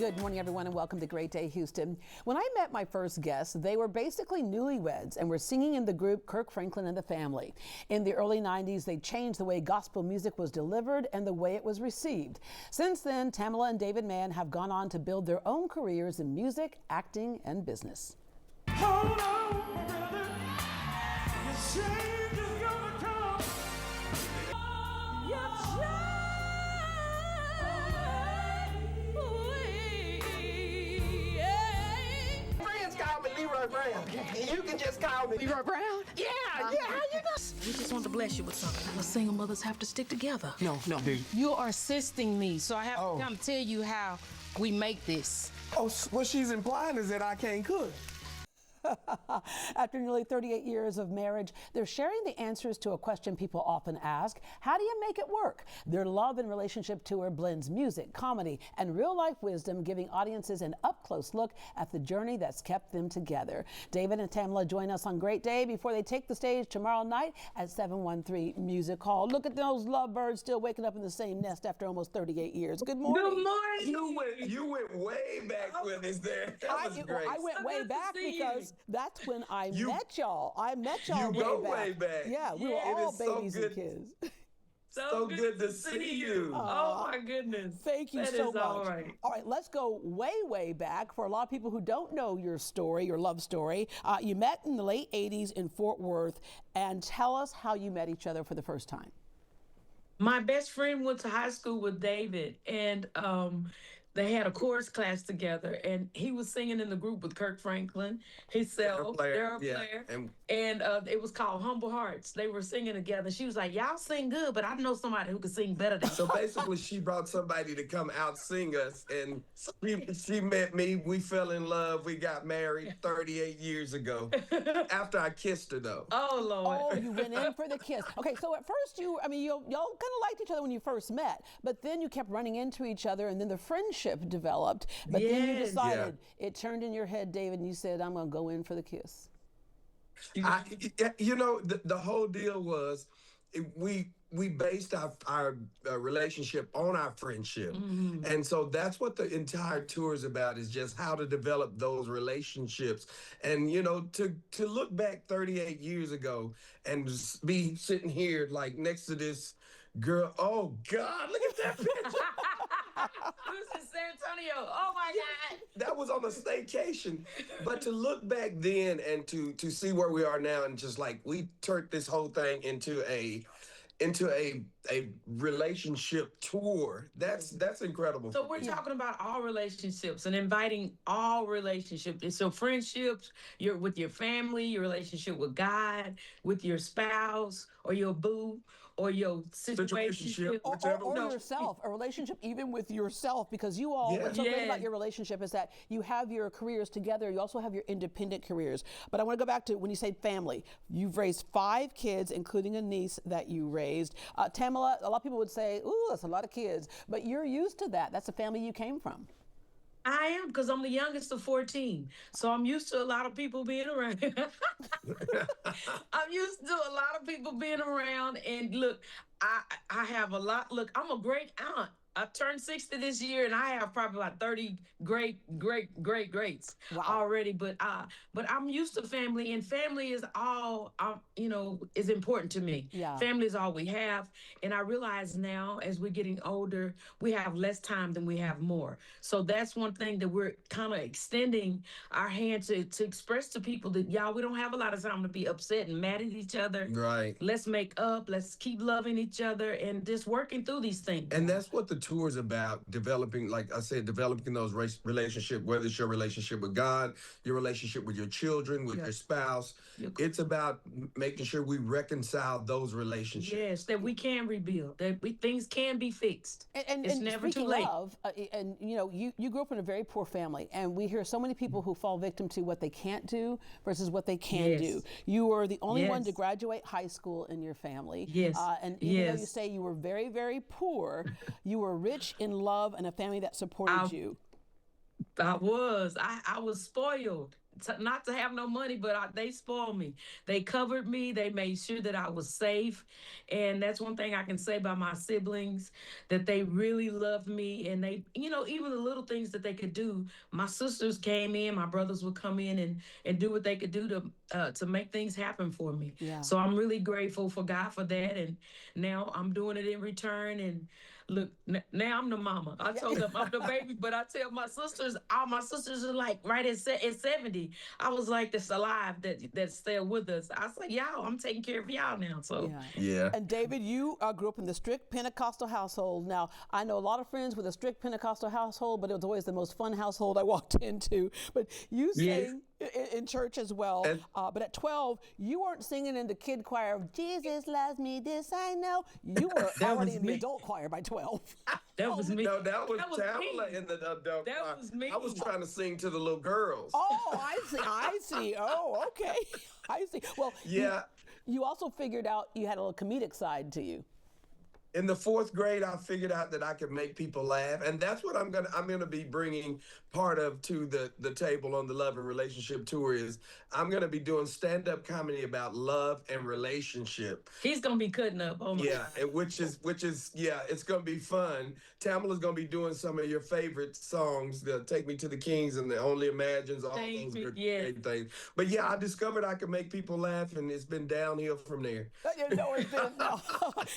Good morning, everyone, and welcome to Great Day Houston. When I met my first guests, they were basically newlyweds and were singing in the group Kirk Franklin and the Family. In the early 90s, they changed the way gospel music was delivered and the way it was received. Since then, Tamela and David Mann have gone on to build their own careers in music, acting, and business. Hold on, brother. The change is gonna come. Your Friends call me Leroy Brown. And you can just call me Leroy Brown? Yeah, how you know? We just want to bless you with something. The single mothers have to stick together. No, dude. You are assisting me, so I have Oh. to kind of tell you how we make this. Oh, what she's implying is that I can't cook. After nearly 38 years of marriage, they're sharing the answers to a question people often ask: how do you make it work? Their Love and Relationship tour blends music, comedy, and real-life wisdom, giving audiences an up-close look at the journey that's kept them together. David and Tamela join us on Great Day before they take the stage tomorrow night at 713 Music Hall. Look at those lovebirds still waking up in the same nest after almost 38 years. Good morning. Good morning. You went way back with us there. That was great. I went way good to back see because that's when I You- met y'all. I met y'all You go way back. way back. Yeah, we were It all is so babies and good. kids. So good to see you. Oh my goodness. Thank you That so is much. all right. All right, let's go way back. For a lot of people who don't know your story, your love story, you met in the late 80s in Fort Worth, and tell us how you met each other for the first time. My best friend went to high school with David, and they had a chorus class together, and he was singing in the group with Kirk Franklin, himself, their player, and it was called Humble Hearts. They were singing together. She was like, "Y'all sing good, but I know somebody who can sing better than you." So basically, she brought somebody to come out sing us, and she met me. We fell in love. We got married 38 years ago. After I kissed her, though. Oh Lord. Oh, you went in for the kiss. Okay, so at first y'all kind of liked each other when you first met, but then you kept running into each other, and then the friendship developed. But then you Yes. decided, it turned in your head, David, and you said, "I'm going to go in for the kiss." The whole deal was we based our relationship on our friendship. And so that's what the entire tour is about, is just how to develop those relationships. And, to look back 38 years ago and just be sitting here like next to this girl. Oh, God, look at that picture. This is San Antonio. Oh my God. That was on a staycation. But to look back then and to see where we are now, and just like we turned this whole thing into a relationship tour. That's incredible. So we're talking about all relationships and inviting all relationships. And so friendships, with your family, your relationship with God, with your spouse or your boo or your situationship. Or yourself, a relationship even with yourself, because you all, what's so great about your relationship is that you have your careers together, you also have your independent careers. But I want to go back to when you say family. You've raised 5 kids, including a niece that you raised. Tamela, a lot of people would say, ooh, that's a lot of kids, but you're used to that. That's the family you came from. I am, because I'm the youngest of 14. So I'm used to a lot of people being around. I'm used to a lot of people being around. And look, I have a lot. Look, I'm a great aunt. I turned 60 this year, and I have probably like 30 greats already. But I'm used to family, and family is all is important to me. Yeah. Family is all we have, and I realize now, as we're getting older, we have less time than we have more. So that's one thing that we're kind of extending our hand to express to people that, y'all, we don't have a lot of time to be upset and mad at each other. Right. Let's make up. Let's keep loving each other and just working through these things. And that's what the tour is about, developing, like I said, developing those relationships, whether it's your relationship with God, your relationship with your children, with your spouse. It's about making sure we reconcile those relationships. Yes, that we can rebuild, that things can be fixed. And it's never too speaking late. of, you grew up in a very poor family, and we hear so many people who fall victim to what they can't do versus what they can do. You were the only one to graduate high school in your family. Yes. And even though you say you were very, very poor, you were rich in love and a family that supported you. I was spoiled. not to have no money, but they spoiled me. They covered me. They made sure that I was safe. And that's one thing I can say about my siblings, that they really loved me. And they, even the little things that they could do. My sisters came in, my brothers would come in and do what they could do to make things happen for me. Yeah. So I'm really grateful for God for that. And now I'm doing it in return. And look, now I'm the mama. I told them I'm the baby, but I tell my sisters, all my sisters are like right at 70. I was like, that's alive, that's still with us. I said, y'all, I'm taking care of y'all now. So yeah. And David, you grew up in the strict Pentecostal household. Now, I know a lot of friends with a strict Pentecostal household, but it was always the most fun household I walked into. But you sang in church as well. But at 12, you weren't singing in the kid choir of Jesus loves me, this I know. You were already in the adult choir by 12. That was me. No, that was Tamela me. in the adult That choir. was me. I was trying to sing to the little girls. Oh, I see. Oh, okay. I see. Well, Yeah. You also figured out you had a little comedic side to you. In the 4th grade, I figured out that I could make people laugh, and that's what I'm gonna be bringing part of to the table on the Love and Relationship Tour. Is I'm gonna be doing stand-up comedy about love and relationship. He's gonna be cutting up. Oh my God. And which is it's gonna be fun. Tamela's gonna be doing some of your favorite songs, the Take Me to the Kings and the Only Imagines, all those great things. But yeah, I discovered I could make people laugh, and it's been downhill from there.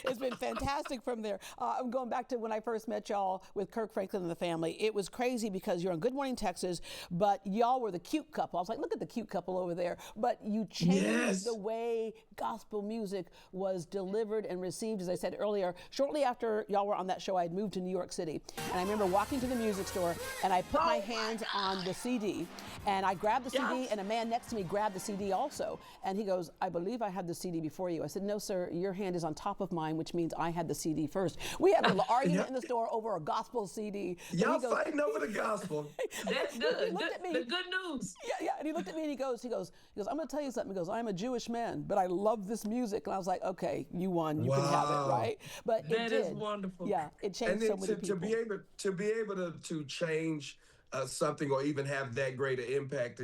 It's been fantastic from there. I'm going back to when I first met y'all with Kirk Franklin and the family. It was crazy because you're on Good Morning Texas, but y'all were the cute couple. I was like, look at the cute couple over there. But you changed the way gospel music was delivered and received. As I said earlier, shortly after y'all were on that show, I had moved to New York City. And I remember walking to the music store, and I put my hands on the CD, and I grabbed the CD, and a man next to me grabbed the CD also. And he goes, I believe I had the CD before you. I said, no, sir, your hand is on top of mine, which means I had the CD first. We had a little argument in the store over a gospel CD. Y'all fighting over the gospel. That's good. The good news. Yeah. And he looked at me and he goes, I'm going to tell you something. He goes, I'm a Jewish man, but I love this music. And I was like, okay, you won. You can have it, right? But that is wonderful. Yeah, it changed so many people. To be able to change something or even have that great an impact,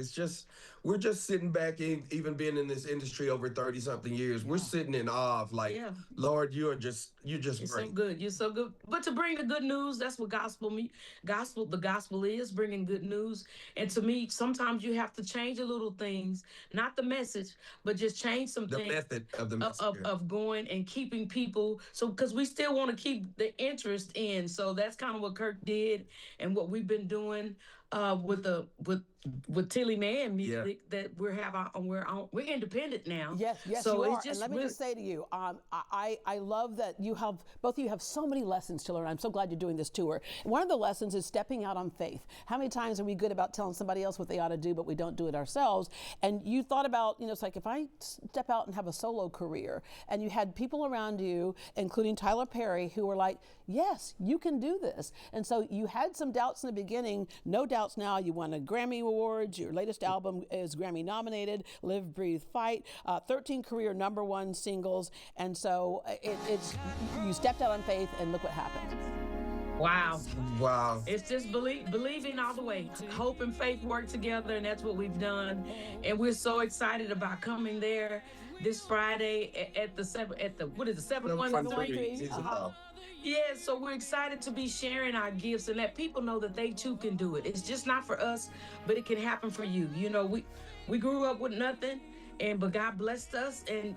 we're just sitting back in, even being in this industry over 30 something years, we're sitting in awe of like, Lord, you're just great. So good. You're so good. But to bring the good news, that's what the gospel is, bringing good news. And to me, sometimes you have to change a little things, not the message, but just change some things. The method of the message. Of going and keeping people. So, because we still want to keep the interest in. So that's kind of what Kirk did and what we've been doing with Tamela Mann music that we're independent now. Yes, so you it's are. just and let me just say to you, I love that both of you have so many lessons to learn. I'm so glad you're doing this tour. One of the lessons is stepping out on faith. How many times are we good about telling somebody else what they ought to do, but we don't do it ourselves? And you thought about, it's like if I step out and have a solo career, and you had people around you, including Tyler Perry, who were like, yes, you can do this. And so you had some doubts in the beginning, no doubts now. You won a Grammy Awards. Your latest album is Grammy nominated, Live, Breathe, Fight, 13 career #1 singles. And so you stepped out on faith, and look what happened. Wow. It's just believing all the way. Hope and faith work together, and that's what we've done. And we're so excited about coming there this Friday at the 713? Yeah, so we're excited to be sharing our gifts and let people know that they too can do it. It's just not for us, but it can happen for you. We grew up with nothing, but God blessed us, and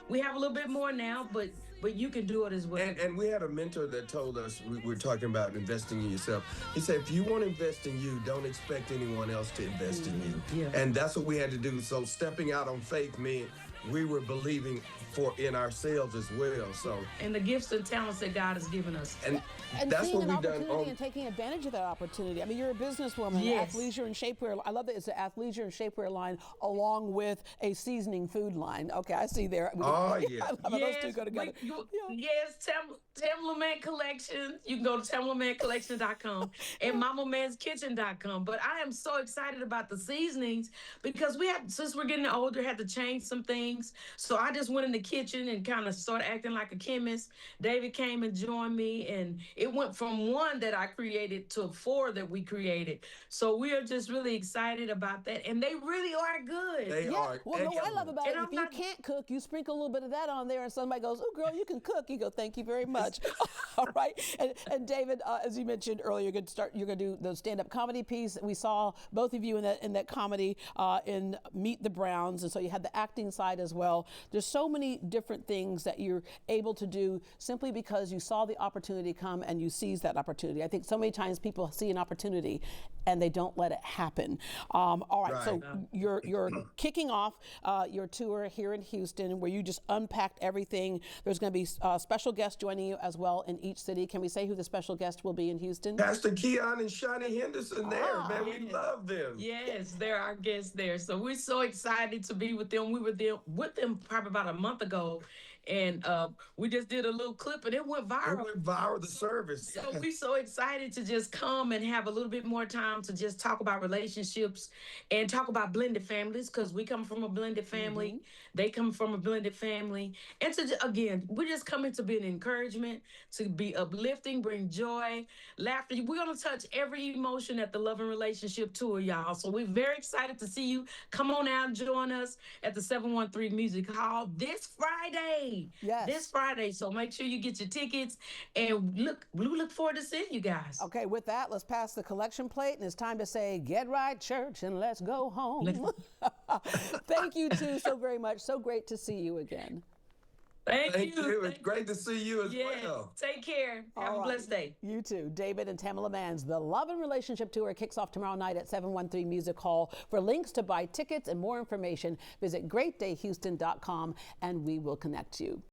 we have a little bit more now, but you can do it as well. And we had a mentor that told us, we were talking about investing in yourself. He said, if you want to invest in you, don't expect anyone else to invest in you. Yeah. And that's what we had to do. So stepping out on faith meant we were believing in ourselves as well. So and the gifts and talents that God has given us. And that's what we've done. And taking advantage of that opportunity. I mean, you're a businesswoman. Yes. Athleisure and shapewear. I love that it's an athleisure and shapewear line along with a seasoning food line. Okay, I see there. Yeah. I love how those two go together. Yes, Tamela Mann Collection. You can go to TamelaMannCollection.com and MamaMan'sKitchen.com. But I am so excited about the seasonings because since we're getting older, had to change some things. things. So I just went in the kitchen and kind of started acting like a chemist. David came and joined me, and it went from 1 that I created to 4 that we created. So we are just really excited about that, and they really are good. They are. Well, what I love about it, And if you can't cook, you sprinkle a little bit of that on there, and somebody goes, "Oh, girl, you can cook." You go, "Thank you very much." All right. And David, as you mentioned earlier, you're going to do the stand-up comedy piece. We saw both of you in that comedy in Meet the Browns, and so you had the acting side as well. There's so many different things that you're able to do simply because you saw the opportunity come and you seized that opportunity. I think so many times people see an opportunity and they don't let it happen. All right, so you're kicking off your tour here in Houston, where you just unpacked everything. There's going to be special guests joining you as well in each city. Can we say who the special guest will be in Houston? Pastor Keon and Shawnee Henderson there, man. We love them. Yes, they're our guests there. So we're so excited to be with them. We were there with them probably about a month ago, and we just did a little clip, and it went viral. It went viral, the service. So we're so excited to just come and have a little bit more time to just talk about relationships and talk about blended families, because we come from a blended family. They come from a blended family. And again, we're just coming to be an encouragement, to be uplifting, bring joy, laughter. We're going to touch every emotion at the Love and Relationship Tour, y'all. So we're very excited to see you. Come on out and join us at the 713 Music Hall this Friday. Yes. This Friday. So make sure you get your tickets, and we look forward to seeing you guys. Okay, with that, let's pass the collection plate, and it's time to say, "Get right, church, and let's go home." Thank you two so very much. So great to see you again. Thank you. It's great to see you as well. Take care. Have a blessed day. You too. David and Tamela Mann's The Love and Relationship Tour kicks off tomorrow night at 713 Music Hall. For links to buy tickets and more information, visit greatdayhouston.com, and we will connect you.